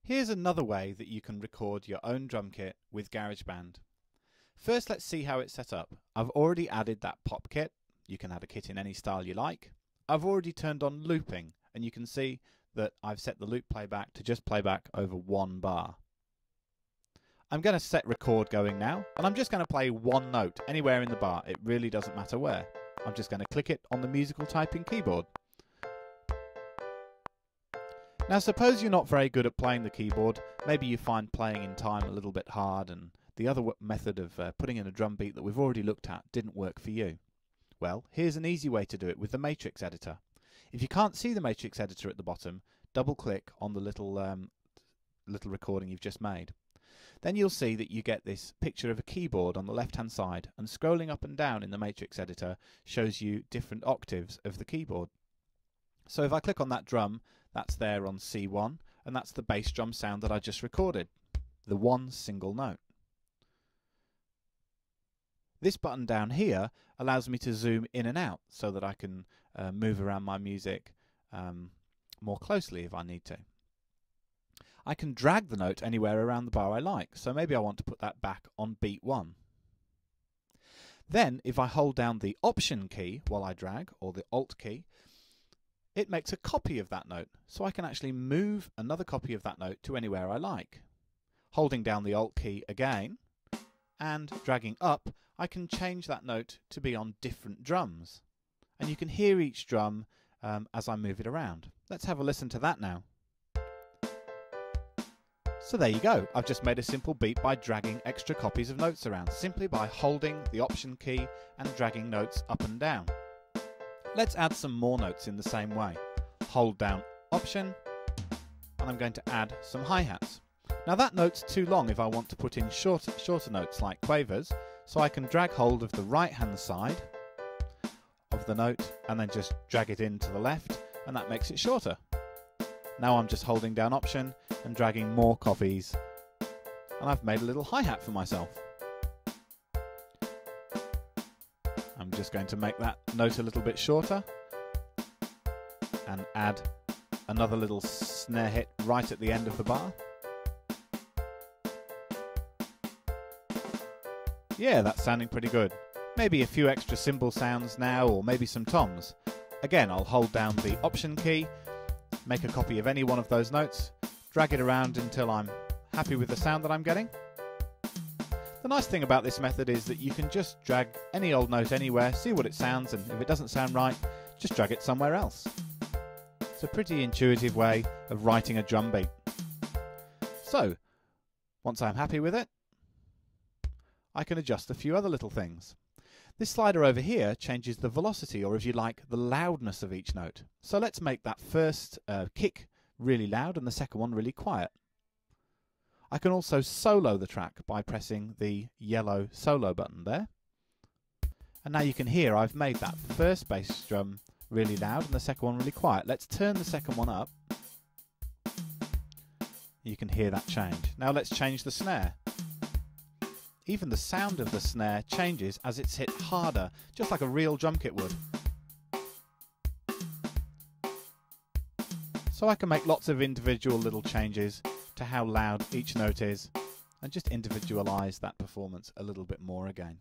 Here's another way that you can record your own drum kit with GarageBand. First, let's see how it's set up. I've already added that pop kit. You can add a kit in any style you like. I've already turned on looping, and you can see that I've set the loop playback to just playback over one bar. I'm going to set record going now, and I'm just going to play one note anywhere in the bar. It really doesn't matter where. I'm just going to click it on the musical typing keyboard. Now suppose you're not very good at playing the keyboard. Maybe you find playing in time a little bit hard, and the other method of putting in a drum beat that we've already looked at didn't work for you. Well, here's an easy way to do it with the matrix editor. If you can't see the matrix editor at the bottom, double click on the little recording you've just made. Then you'll see that you get this picture of a keyboard on the left hand side, and scrolling up and down in the matrix editor shows you different octaves of the keyboard. So if I click on that drum, that's there on C1, and that's the bass drum sound that I just recorded, the one single note. This button down here allows me to zoom in and out so that I can move around my music more closely if I need to. I can drag the note anywhere around the bar I like, so maybe I want to put that back on beat 1. Then, if I hold down the Option key while I drag, or the Alt key, it makes a copy of that note, so I can actually move another copy of that note to anywhere I like. Holding down the Alt key again, and dragging up, I can change that note to be on different drums. And you can hear each drum as I move it around. Let's have a listen to that now. So there you go. I've just made a simple beat by dragging extra copies of notes around, simply by holding the Option key and dragging notes up and down. Let's add some more notes in the same way. Hold down Option, and I'm going to add some hi-hats. Now that note's too long if I want to put in shorter notes like quavers, so I can drag hold of the right hand side of the note and then just drag it in to the left, and that makes it shorter. Now I'm just holding down Option and dragging more copies, and I've made a little hi-hat for myself. I'm just going to make that note a little bit shorter and add another little snare hit right at the end of the bar. Yeah, that's sounding pretty good. Maybe a few extra cymbal sounds now, or maybe some toms. Again, I'll hold down the Option key, make a copy of any one of those notes, drag it around until I'm happy with the sound that I'm getting. The nice thing about this method is that you can just drag any old note anywhere, see what it sounds, and if it doesn't sound right, just drag it somewhere else. It's a pretty intuitive way of writing a drum beat. So, once I'm happy with it, I can adjust a few other little things. This slider over here changes the velocity, or if you like, the loudness of each note. So let's make that first kick really loud and the second one really quiet. I can also solo the track by pressing the yellow solo button there. And now you can hear I've made that first bass drum really loud and the second one really quiet. Let's turn the second one up. You can hear that change. Now let's change the snare. Even the sound of the snare changes as it's hit harder, just like a real drum kit would. So I can make lots of individual little changes to how loud each note is, and just individualize that performance a little bit more again.